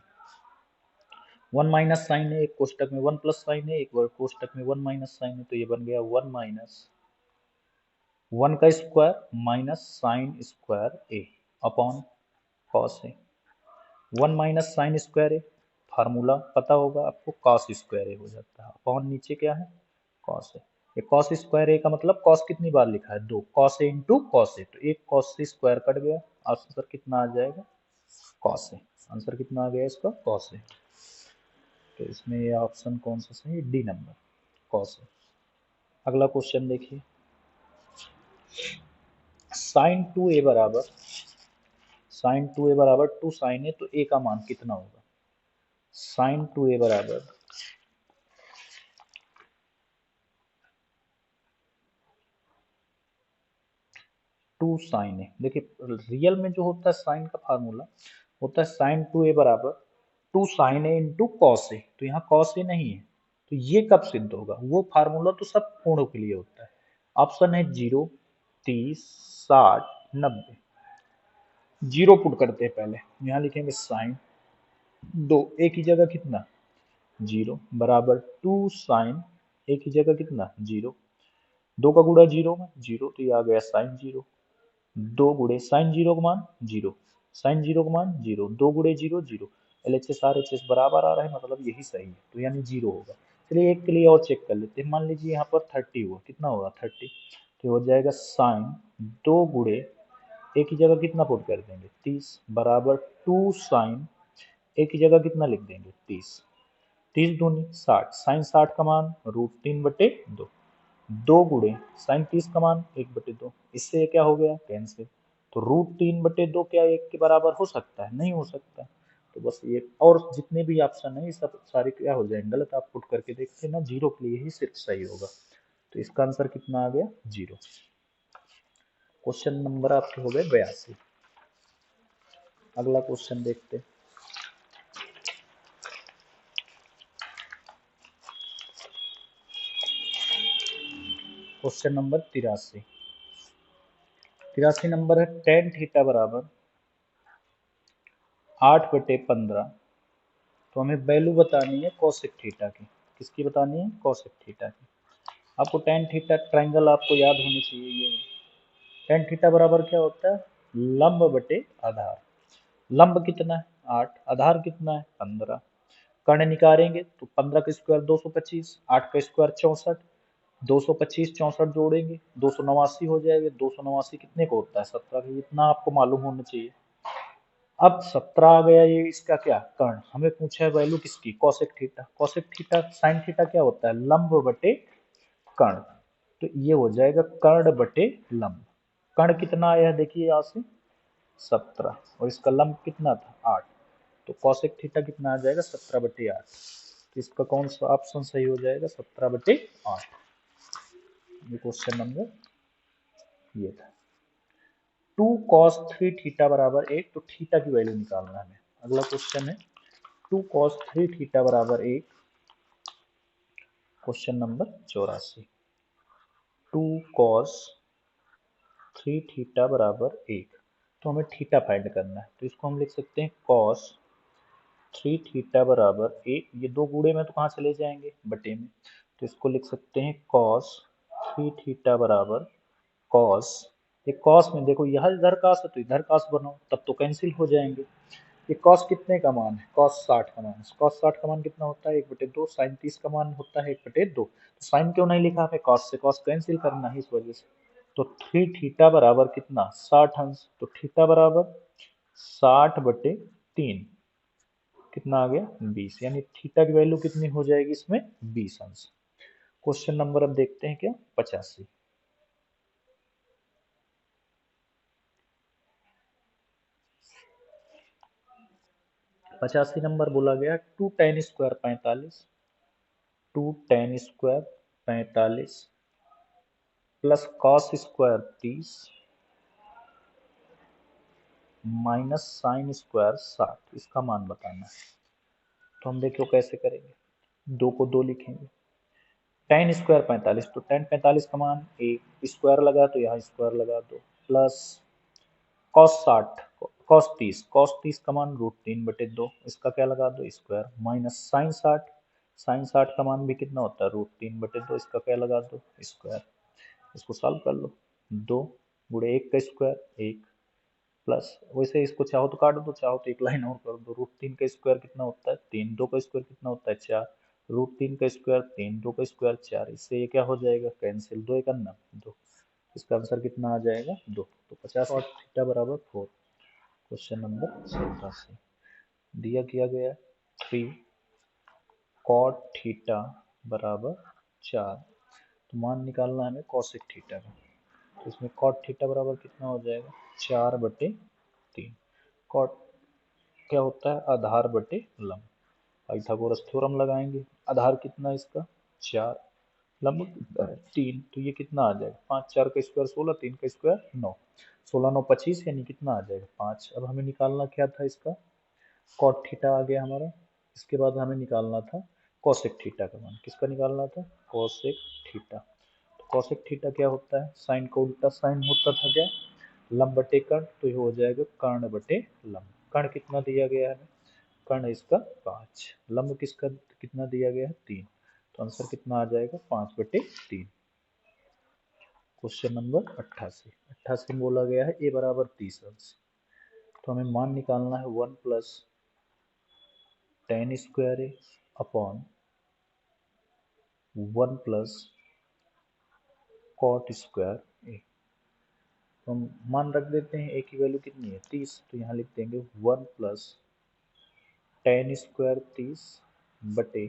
[SPEAKER 1] 1 माइनस साइन है, एक कोष्टक में 1 प्लस साइन है, एक कोष्टक में 1 माइनस साइन है, तो ये बन गया 1 माइनस 1 का square minus sine square A upon cos A. 1 minus sine square A formula पता होगा आपको कॉस स्क्वायर ए हो जाता है, अपॉन नीचे क्या है कॉस ए। ये कॉस स्क्वायर ए का मतलब कॉस कितनी बार लिखा है 2, cos A into cos A, तो एक कॉस से स्क्वायर कट गया, आंसर कितना आ जाएगा कॉस ए, आंसर कितना आ गया इसका कॉस ए। तो इसमें ये ऑप्शन कौन सा सही है? डी नंबर कॉस है। अगला क्वेश्चन देखिए, साइन 2a बराबर टू साइन ए, तो ए का मान कितना होगा? साइन 2a बराबर टू साइन ए। देखिए रियल में जो होता है साइन का फार्मूला होता है साइन 2a बराबर two sine A into cos A, तो यहाँ कॉस ए नहीं है, तो ये कब सिद्ध होगा? वो फार्मूला तो सब कोणों के लिए होता है। ऑप्शन है 0, 30, 60, 90। जीरो पुट करते हैं पहले, यहाँ लिखेंगे साइन 2 ए की जगह कितना 0 बराबर टू साइन ए की जगह कितना 0, 2 का गुणा 0 में 0, तो ये आ गया साइन 0। 2 गुणे साइन 0 का मान 0, साइन 0 का मान 0, 2 गुणे 0 0, एलएचएस आरएचएस बराबर आ रहा है, मतलब यही सही है, तो यानी 0 होगा। चलिए एक के लिए और चेक कर लेते हैं। मान लीजिए यहाँ पर 30 हुआ, कितना होगा 30, तो हो जाएगा साइन 2 गुणे ए की जगह कितना पुट कर देंगे 30 बराबर टू साइन ए की जगह कितना लिख देंगे 30, 30 दूनी 60, साइन 60 का मान √3/2, 2 गुणे साइन 30 का मान 1/2, इससे क्या हो गया कैंसिल। तो √3/2 क्या 1 के बराबर हो सकता है? नहीं हो सकता। तो बस ये और जितने भी ऑप्शन है ये सब सारे क्या हो जाएंगे गलत। आप पुट करके देखते ना, जीरो के लिए ही सिर्फ सही होगा। तो इसका आंसर कितना आ गया 0। क्वेश्चन नंबर आपके हो गए 82। अगला क्वेश्चन देखते हैं। Question number 83। 83 नंबर है टेन थीटा बराबर 8/15। तो हमें वैल्यू बतानी है कॉसेक थीटा की। किसकी बतानी है? कॉसेक थीटा की। आपको टेन थीटा ट्राइंगल आपको याद होनी चाहिए। ये टेन थीटा बराबर क्या होता है? लंब बटे आधार। लंब कितना है 8, आधार कितना है 15। कर्ण निकालेंगे तो 15 का स्क्वायर 225, 8 का स्क्वायर 64, 225 64 जोड़ेंगे 289 हो जाएगा। 289 कितने को होता है 17। इतना आपको मालूम होना चाहिए। अब 17 आ गया, ये इसका क्या कर्ण। हमें पूछा है वैल्यू किसकी? Cosec theta. Cosec theta sine theta क्या होता है? लंब बटे कर्ण। तो ये हो जाएगा कर्ण बटे लंब। कर्ण कितना आया है देखिए यहाँ से 17, और इसका लंब कितना था 8, तो कॉसेक थीटा कितना आ जाएगा 17/8। तो इसका कौन सा ऑप्शन सही हो जाएगा? 17/8। ये क्वेश्चन नंबर ये था। 2 cos 3 थीटा बराबर 1, तो थीटा की वैल्यू निकालना है हमें। अगला क्वेश्चन है 2 cos 3 थीटा बराबर 1। Question number 84। 2 cos 3 थीटा बराबर 1, तो हमें थीटा फाइंड करना है। तो इसको हम लिख सकते हैं cos 3 थीटा बराबर 1। ये दो गुणे में तो कहाँ चले जाएंगे? बटे में। तो इसको लिख सकते हैं cos 3 थीटा बराबर cos, ये cos में देखो यहाँ इधर कास है तो इधर कास बनाओ, तब तो कैंसिल हो जाएंगे। ये cos कितने का मान है? cos 60 का मान। cos 60 का मान कितना होता है? 1/2। साइन 30 का मान होता है 1/2। तो साइन क्यों नहीं लिखा हमें? cos से cos कैंसिल करना है इस वजह से। तो 3 थीटा बराबर कितना 60 अंश। तो थीटा बराबर 60/3, कितना आ गया 20, यानी थीटा की वैल्यू कितनी हो जाएगी इसमें 20 अंश। क्वेश्चन नंबर अब देखते हैं क्या 85। 85 नंबर बोला गया 2 tan square 45, 2 tan square 45 plus cos square 30 minus sine square 60, इसका मान बताना है। तो हम देखो कैसे करेंगे। 2 को 2 लिखेंगे। tan स्क्वायर 45, तो tan 45 का मान 1, स्क्वायर लगा तो यहाँ स्क्वायर लगा दो, प्लस कॉस 60 कॉस 30 का मान √3/2, इसका क्या लगा दो स्क्वायर, माइनस साइन 60 का मान भी कितना होता है √3/2, इसका क्या लगा दो स्क्वायर। इसको सॉल्व कर लो। 2 गुणे 1 का स्क्वायर 1, प्लस वैसे इसको चाहो तो काट दो, चाहो तो एक लाइन और कर दो। √3 का स्क्वायर कितना होता है 3, 2 का स्क्वायर कितना होता है 4, √3 का स्क्वायर 3, 2 का स्क्वायर 4, इससे ये क्या हो जाएगा कैंसिल, 2 1 2। इसका आंसर कितना आ जाएगा 2। तो 50 और थीटा बराबर 4। क्वेश्चन नंबर 87 दिया किया गया 3 कॉट थीटा बराबर 4। तो मान निकालना है हमें कॉसेक थीटा का। तो इसमें कॉट थीटा बराबर कितना हो जाएगा 4/3। कॉट क्या होता है आधार बटे लंब। पाइथागोरस थ्योरम लगाएंगे। आधार कितना है इसका 4, लंब कितना है 3। तो ये कितना आ जाएगा 5 4 का स्क्वायर 16, 3 का स्क्वायर 9, 16 9 25 यानी कितना आ जाएगा 5। अब हमें निकालना क्या था इसका कॉट थीटा आ गया हमारा। इसके बाद हमें निकालना था कॉसेक थीटा का मान। किसका निकालना था कॉसेक थीटा। तो कॉसेक थीटा क्या होता है साइन का उल्टा साइन होता था क्या लंब बटे कर्ण। तो ये हो जाएगा कर्ण बटे लंब। कर्ण कितना दिया गया है कर्ण इसका 5, लंब किसका कितना दिया गया है 3। तो आंसर कितना आ जाएगा 5/3। क्वेश्चन नंबर 88 में बोला गया है ए बराबर 30 अंश। तो हमें मान निकालना है 1 + tan स्क्वायर ए अपॉन 1 + cot स्क्वायर ए। तो हम मान रख देते हैं ए की वैल्यू कितनी है 30। तो यहाँ लिख देंगे 1 + tan स्क्वायर 30 बटे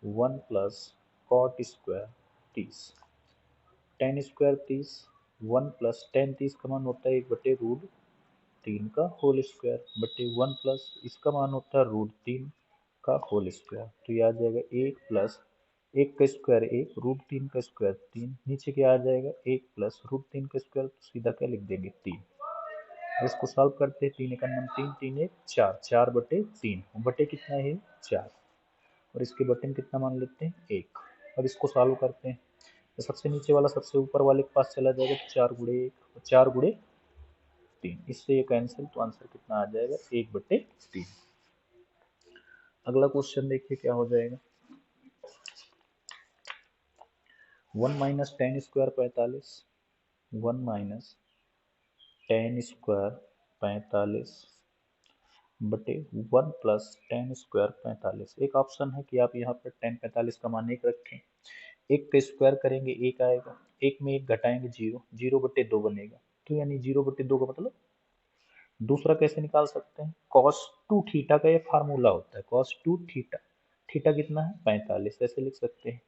[SPEAKER 1] 1 + cot square 30। tan square 30 1 + tan 30 का मान होता है 1/√3 का होल स्क्वायर बटे 1 प्लस इसका मान होता है √3 का होल स्क्वायर। तो ये आ जाएगा 1 + 1 का स्क्वायर 1 √3 का स्क्वायर 3। नीचे क्या आ जाएगा 1 + √3 का स्क्वायर। तो सीधा क्या लिख देंगे 3। इसको सॉल्व करते हैं 3 × 9 3 3 1 4 4/3 बटे कितना है 4 और इसके बटे में कितना मान लेते हैं 1। अब इसको सॉल्व करते हैं तो सबसे नीचे वाला सबसे ऊपर वाले के पास चला जाएगा तो 4 × 1 4 × 3 इससे ये कैंसिल। तो आंसर कितना आ जाएगा 1/3। अगला क्वेश्चन देखिए क्या हो जाएगा 1 - tan स्क्वायर 45 1 - tan स्क्वायर 45 बटे 1 + tan स्क्वायर 45। एक ऑप्शन है कि आप यहाँ पर tan 45 का मान 1 रखें। 1 का स्क्वायर करेंगे 1 आएगा, 1 में 1 घटाएंगे 0, 0/2 बनेगा। तो यानी 0/2 का मतलब दूसरा कैसे निकाल सकते हैं cos 2 थीटा का ये फार्मूला होता है cos 2 थीटा। थीटा कितना है 45 ऐसे लिख सकते हैं।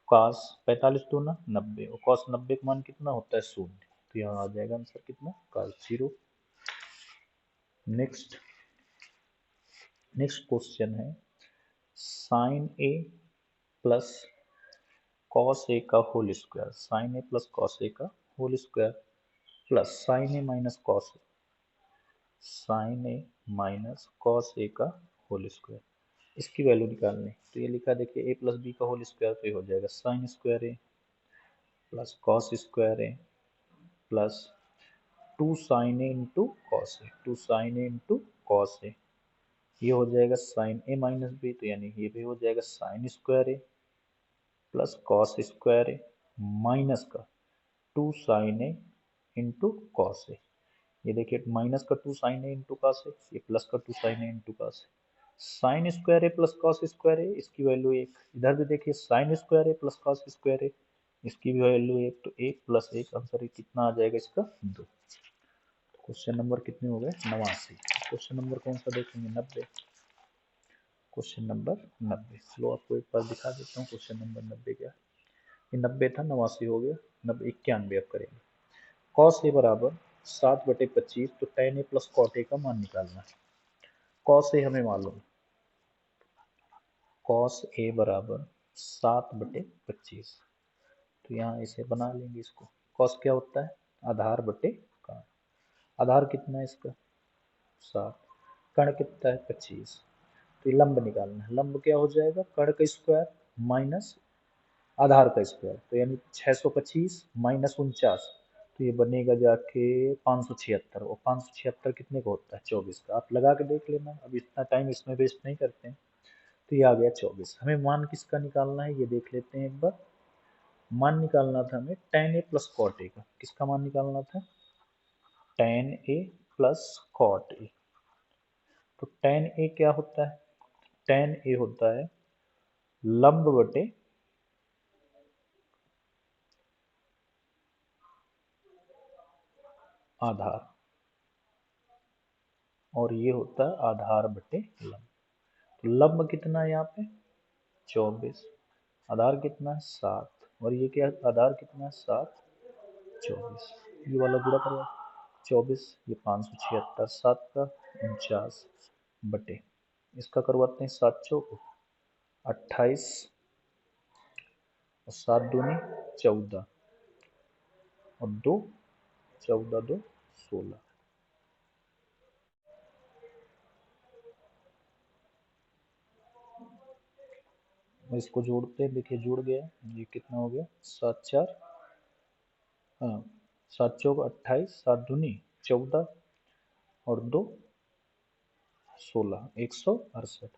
[SPEAKER 1] cos 45 2 ना 90 और cos 90 का मान कितना होता है 0। तो यहाँ आ जाएगा आंसर कितना cos 0। नेक्स्ट क्वेश्चन है sin a plus cos a का whole square sin a plus cos a का whole square plus sin a minus cos a sin a minus cos a का होल स्क्वायर। इसकी वैल्यू निकालनी तो ये लिखा देखिए a + b का होल स्क्वायर तो ये हो जाएगा sin square a plus cos square a plus 2 sin a into cos a 2 sin a into cos a। ये हो जाएगा sin a माइनस b तो यानी ये भी हो जाएगा sin square a plus cos square a minus का 2 sin a into cos a। ये देखिए माइनस का 2 sin a into cos a ये प्लस का 2 sin a into cos a। sin square a plus cos square a इसकी वैल्यू 1। इधर भी देखिए sin square a plus cos square a इसकी भी वैल्यू 1। तो 1 + 1 आंसर कितना आ जाएगा इसका 2। क्वेश्चन नंबर कितने हो गए 89। क्वेश्चन नंबर कौन सा देखेंगे 90। क्वेश्चन नंबर 90 चलो आपको एक बार दिखा देता हूँ क्वेश्चन नंबर 90 क्या। ये 90 था 89 हो गया 90 91 अब करेंगे। cos a बराबर 7/25 तो tan a plus cot a का मान निकालना है। cos a हमें मालूम cos a बराबर 7/25 तो यहाँ इसे बना लेंगे इसको। cos क्या होता है आधार बटे कर्ण। आधार कितना है इसका 7, कर्ण कितना है 25। तो ये लंब निकालना है। लंब क्या हो जाएगा कर्ण का स्क्वायर माइनस आधार का स्क्वायर तो यानी 625 माइनस 49 तो ये बनेगा जाके 576 और 576 कितने का होता है 24 का। आप लगा के देख लेना अब इतना टाइम इसमें वेस्ट नहीं करते हैं। तो ये आ गया 24। हमें मान किसका निकालना है ये देख लेते हैं एक बार। मान निकालना था हमें tan a plus cot a का। किसका मान निकालना था tan a plus cot a। तो tan a क्या होता है tan a होता है लंब बटे आधार और ये होता है आधार बटे लंब। तो लंब कितना है यहाँ पे 24, आधार कितना है 7, और ये क्या आधार कितना है 7, 24, ये वाला पूरा करवा 24, ये 576, 7 का 49 बटे इसका करवाते हैं 7 चौक 28 और 7 दूनी 14 और 2 14 2 16। इसको जोड़ते हैं, देखिए जुड़ गया, ये कितना हो गया 7 4, हाँ 7 चौक 28, 7 दूनी 14 और 2 16, 168।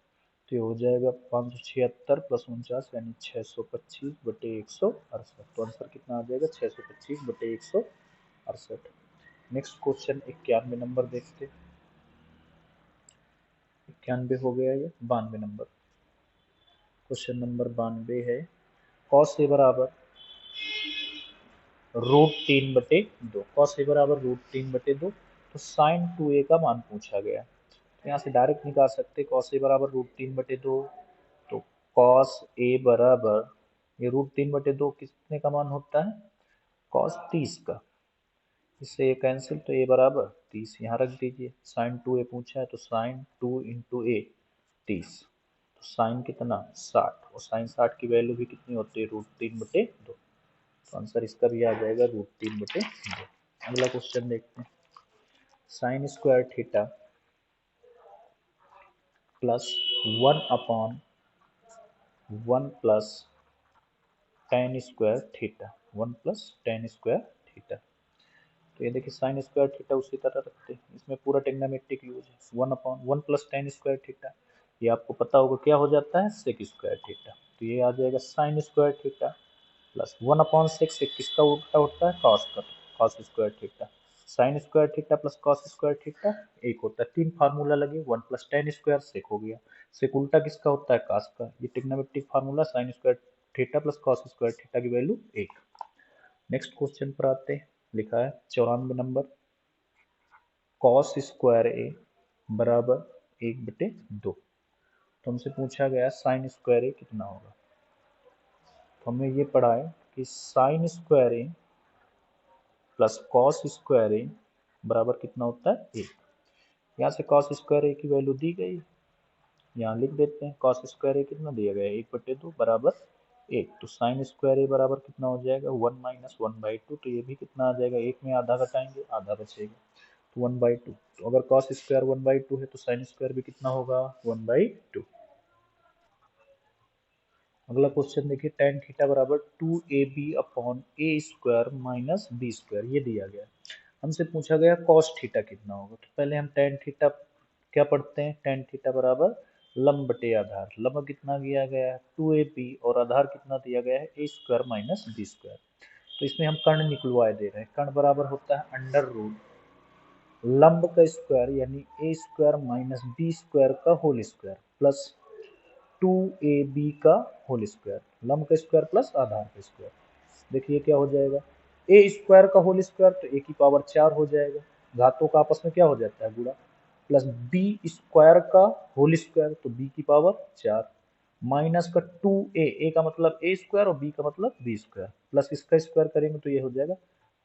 [SPEAKER 1] तो ये हो जाएगा 576 प्लस 49 यानी 625 बटे 168। तो आंसर कितना आ जाएगा 625 बटे 168। नेक्स्ट क्वेश्चन 91 नंबर देखते। 91 हो गया, ये 92 नंबर। क्वेश्चन नंबर 92 है कॉस ए बराबर √3/2। कॉस ए बराबर √3/2, तो साइन 2a का मान पूछा गया। तो यहाँ से डायरेक्ट निकाल सकते कॉस ए बराबर √3/2, तो कॉस ए बराबर ये √3/2 कितने का मान होता है कॉस 30 का, इससे ये कैंसिल, तो ए बराबर 30 यहाँ रख दीजिए। साइन 2a पूछा है तो साइन 2 इंटू ए 30, तो साइन कितना 60, और साइन 60 की वैल्यू भी कितनी होती है √3/2, तो आंसर इसका भी आ जाएगा √3/2। अगला क्वेश्चन देखते हैं। Sine square theta plus 1/1 plus tan square theta, 1 plus tan square theta. तो ये देखिए साइन स्क्वायर थीटा उसी तरह रखते हैं, इसमें पूरा टेग्नोमेट्रिक यूज है। 1/1 प्लस tan स्क्वायर थीटा, ये आपको पता होगा क्या हो जाता है सेक स्क्वायर थीटा, तो ये आ जाएगा साइन स्क्वायर थीटा प्लस 1/6, किसका उल्टा होता है कॉस का, cos square theta. Sine square theta plus cos square theta एक होता है, 3 फार्मूला लगे, 1 प्लस tan स्क्वायर सेक हो गया, सेक उल्टा किसका होता है कॉस का। ये trigonometric formula sine square theta plus cos square theta की वैल्यू 1। नेक्स्ट क्वेश्चन पर आते हैं, लिखा है 94 नंबर कॉस स्क्वायर ए बराबर 1/2। तो हमसे पूछा गया साइन स्क्वायर ए कितना होगा। तो हमने ये पढ़ा है कि साइन स्क्वायर ए प्लस कॉस स्क्वायर ए बराबर कितना होता है 1। यहाँ से कॉस स्क्वायर ए की वैल्यू दी गई, यहाँ लिख देते हैं कॉस स्क्वायर ए कितना दिया गया है 1/2 बराबर 1, तो साइन स्क्वायर ए बराबर कितना हो जाएगा 1 - 1/2, तो ये भी कितना आ जाएगा, एक में आधा घटाएंगे आधा बचेगा, तो 1/2। तो अगर कॉस स्क्वायर 1/2 है तो साइन स्क्वायर भी कितना होगा 1/2। अगला क्वेश्चन देखिए tan थीटा बराबर 2ab/a² माइनस बी स्क्वायर, ये दिया गया। हमसे पूछा गया cos थीटा कितना होगा। तो पहले हम tan थीटा क्या पढ़ते हैं, tan थीटा बराबर लंब बटे आधार, लंब कितना दिया गया है 2ab और आधार कितना दिया गया है a² माइनस बी स्क्वायर। तो इसमें हम कर्ण निकलवाए दे रहे हैं, कर्ण बराबर होता है अंडर रूट लंब का स्क्वायर यानी a² माइनस बी स्क्वायर का होल स्क्वायर प्लस 2ab का होल स्क्वायर, लंब का स्क्वायर प्लस आधार का स्क्वायर। देखिए क्या हो जाएगा ए स्क्वायर का होल स्क्वायर, तो ए की पावर 4 हो जाएगा, घातों का आपस में क्या हो जाता है गुणा, प्लस बी स्क्वायर का होल स्क्वायर, तो बी की पावर 4 माइनस का 2a, का मतलब ए स्क्वायर और बी का मतलब बी स्क्वायर, प्लस इसका स्क्वायर करेंगे तो ये हो जाएगा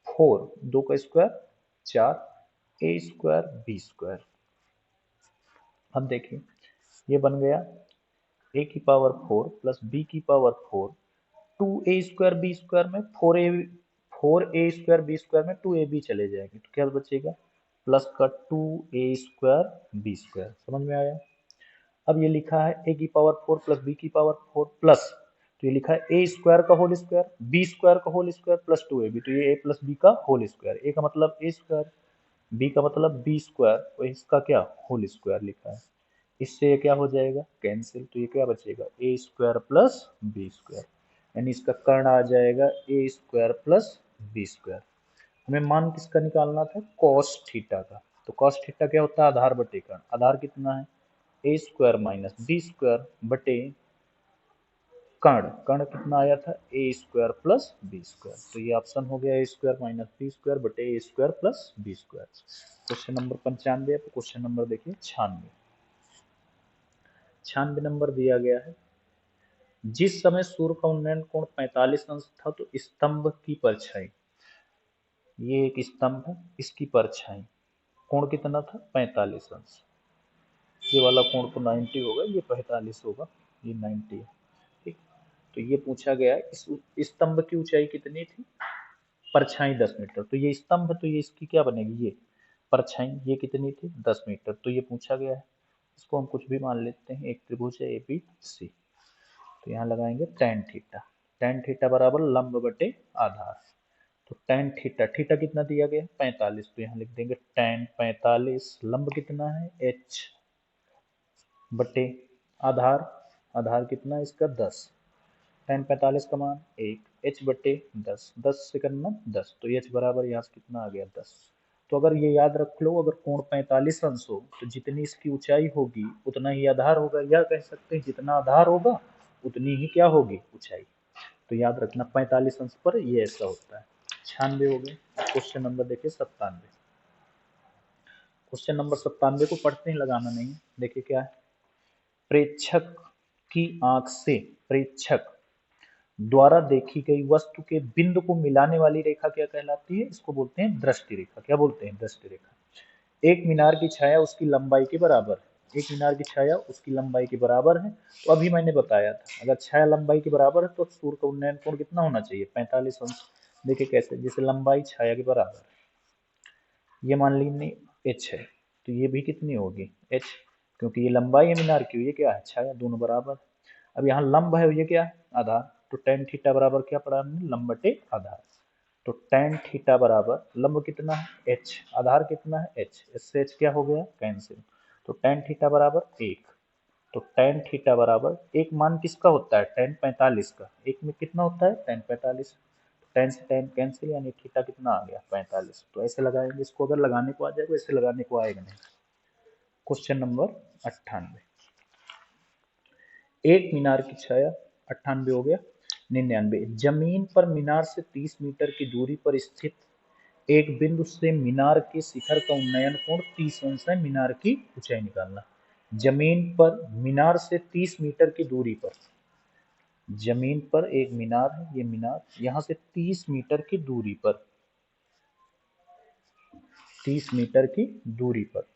[SPEAKER 1] 4, 2 का स्क्वायर 4 ए स्क्वायर बी स्क्वायर। अब देखिए ये बन गया ए की पावर 4 प्लस बी की पावर 4, 2a² b² में 4a² b² में 2ab चले जाएंगे, तो क्या बचेगा प्लस का 2a² b²। समझ में आया। अब ये लिखा है a की पावर 4 प्लस b की पावर 4 प्लस, तो ये लिखा है a² का होल स्क्वायर b² का होल स्क्वायर प्लस 2ab, तो ये a प्लस b का होल स्क्वायर, a का मतलब a², b का मतलब b² और इसका क्या होल स्क्वायर लिखा है। इससे ये क्या हो जाएगा कैंसिल, तो ये क्या बचेगा a² प्लस b², यानी इसका कर्ण आ जाएगा a² प्लस b²। हमें मान किसका निकालना था cos थीटा का, तो cos थीटा क्या होता है आधार बटे कर्ण, आधार कितना है a² माइनस b² बटे कर्ण, कर्ण कितना आया था a² प्लस b², तो ये ऑप्शन हो गया a² माइनस b² बटे a² plus b²। Question number 95 है। क्वेश्चन नंबर देखिए 96 नंबर दिया गया है जिस समय सूर्य का उन्नयन कोण 45 अंश था तो स्तंभ की परछाई, ये एक स्तंभ है, इसकी परछाई कोण कितना था 45 अंश। ये वाला कोण तो 90 होगा, ये 45 होगा, ये 90 है। ठीक, तो ये पूछा गया है इस स्तंभ की ऊंचाई कितनी थी, परछाई 10 मीटर। तो ये स्तंभ, तो ये इसकी क्या बनेगी, ये परछाई, ये कितनी थी 10 मीटर। तो ये पूछा गया है, इसको हम कुछ भी मान लेते हैं, एक त्रिभुज है ABC। तो यहाँ लगाएंगे tan थीटा, tan थीटा बराबर लंब बटे आधार। तो tan थीटा, थीटा कितना दिया गया 45, तो यहाँ लिख देंगे tan 45, लंब कितना है h बटे आधार, आधार कितना है इसका 10, tan 45 का मान 1, h बटे 10, 10 से करना 10, तो h बराबर यहाँ से कितना आ गया 10। तो अगर ये याद रख लो, अगर कोण 45 अंश हो तो जितनी इसकी ऊंचाई होगी उतना ही आधार होगा, या कह सकते हैं जितना आधार होगा उतनी ही क्या होगी ऊंचाई। तो याद रखना 45 अंश पर ये ऐसा होता है। 96 हो गए। क्वेश्चन नंबर देखिए 97। क्वेश्चन नंबर 97 को पढ़ते हैं, लगाना नहीं है। देखिए क्या है, प्रेक्षक की आंख से प्रेक्षक द्वारा देखी गई वस्तु के बिंदु को मिलाने वाली रेखा क्या कहलाती है, इसको बोलते हैं दृष्टि रेखा। क्या बोलते हैं, दृष्टि रेखा। एक मीनार की छाया उसकी लंबाई के बराबर, एक मीनार की छाया उसकी लंबाई के बराबर है। तो अभी मैंने बताया था, अगर छाया लंबाई के बराबर है तो सूर्य का उन्नयन कोण कितना होना चाहिए 45 अंश। देखिए कैसे, जैसे लंबाई छाया के बराबर, ये मान लीजिए h है, तो ये भी कितनी होगी h, क्योंकि ये लंबाई है मीनार की, ये क्या है छाया, दोनों बराबर। अब यहाँ लंब है, ये क्या है आधार, तो tan थीटा बराबर क्या पढ़ा हमने, लंब बटे आधार। तो tan थीटा बराबर लंब कितना है h, आधार कितना है h, इससे h क्या हो गया कैंसिल। तो tan थीटा बराबर 1। तो tan थीटा बराबर एक मान किसका होता है tan 45 का, एक में कितना होता है tan 45, tan से tan कैंसिल, यानी थीटा कितना आ गया 45। तो ऐसे लगाएंगे, इसको अगर लगाने को आ जाएगा, ऐसे लगाने को आएगा नहीं। क्वेश्चन नंबर 98, एक मीनार की छाया 98 हो गया। 99, जमीन पर मीनार से 30 मीटर की दूरी पर स्थित एक बिंदु से मीनार के शिखर का उन्नयन कोण 30 अंश है, मीनार की ऊंचाई निकालना। जमीन पर मीनार से 30 मीटर की दूरी पर, जमीन पर एक मीनार है, ये मीनार यहां से 30 मीटर की दूरी पर, 30 मीटर की दूरी पर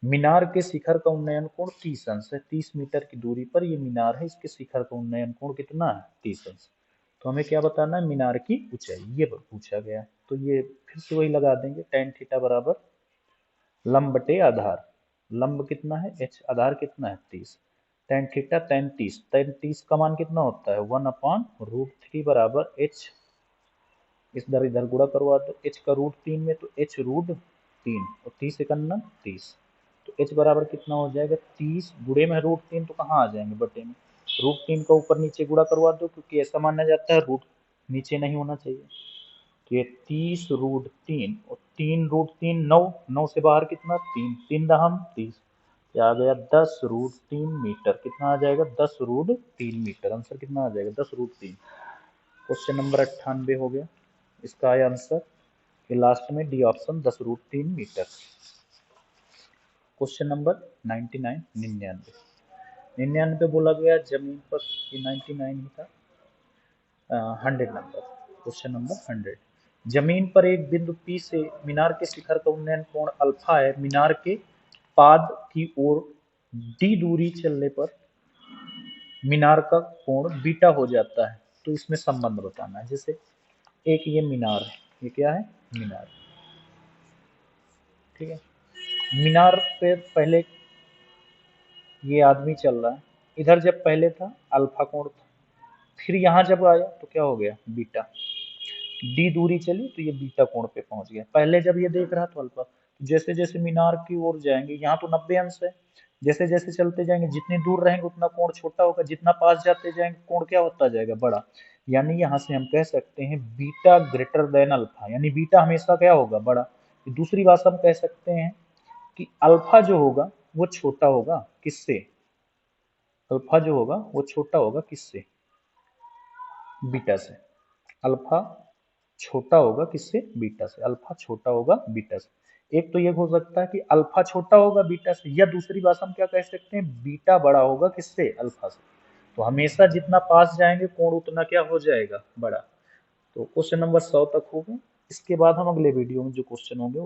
[SPEAKER 1] मीनार के शिखर का उन्नयन कोण 30 अंश है। 30 मीटर की दूरी पर ये मीनार है, इसके शिखर का उन्नयन कोण कितना है 30 अंश। तो हमें क्या बताना है, मीनार की ऊंचाई, ये पूछा गया है। तो ये फिर से वही लगा देंगे, tan थीटा बराबर लंब बटे आधार, लंब कितना है h, आधार कितना है 30, tan थीटा tan 30, tan 30 का मान कितना होता है 1/√3 बराबर h, इस दर इधर गुणा करवा दो, h का रूट 3 में तो h रूट 3 और 30 से करना 30, तो h बराबर कितना हो जाएगा 30 गुणे में रूट 3, तो कहाँ आ जाएंगे बटे में, रूट 3 का ऊपर नीचे गुणा करवा दो, क्योंकि ऐसा माना जाता है रूट नीचे नहीं होना चाहिए। तो ये 30 रूट 3 और 3 रूट 3 9, 9 से बाहर कितना 3, 3 दहम 30, क्या आ गया 10 रूट 3 मीटर, कितना आ जाएगा 10 रूट 3 मीटर, आंसर कितना आ जाएगा 10 रूट 3। क्वेश्चन नंबर 98 हो गया, इसका आया आंसर ये लास्ट में D option 10 root 3 meter. Question number 99, 99, 99 बोला गया जमीन पर, ये 99 ही था, 100 नंबर, क्वेश्चन नंबर 100, जमीन पर एक बिंदु P से मीनार के शिखर का उन्नयन कोण अल्फा है, मीनार के पाद की ओर d दूरी चलने पर मीनार का कोण बीटा हो जाता है। तो इसमें संबंध बताना है। जैसे एक ये मीनार है, ये क्या है मीनार, ठीक है, मीनार पे पहले ये आदमी चल रहा है, इधर जब पहले था अल्फा कोण था, फिर यहाँ जब आया तो क्या हो गया बीटा, डी दूरी चली तो ये बीटा कोण पे पहुंच गया। पहले जब ये देख रहा तो अल्फा, जैसे जैसे मीनार की ओर जाएंगे, यहाँ तो 90 अंश है, जैसे जैसे चलते जाएंगे जितनी दूर रहेंगे उतना कोण छोटा होगा, जितना पास जाते जाएंगे कोण क्या होता जाएगा बड़ा। यानी यहाँ से हम कह सकते हैं बीटा ग्रेटर देन अल्फा, यानी बीटा हमेशा क्या होगा बड़ा। दूसरी बात हम कह सकते हैं कि अल्फा जो होगा वो छोटा होगा किससे, अल्फा जो होगा वो छोटा होगा किससे, बीटा से। अल्फा छोटा होगा किससे, बीटा से, अल्फा छोटा होगा बीटा से। एक तो ये हो सकता है कि अल्फा छोटा होगा बीटा से, या दूसरी बात हम क्या कह सकते हैं बीटा बड़ा होगा किससे, अल्फा से। तो हमेशा जितना पास जाएंगे कोण उतना क्या हो जाएगा, बड़ा। तो क्वेश्चन नंबर 100 तक हो गए। इसके बाद हम अगले वीडियो में जो क्वेश्चन होंगे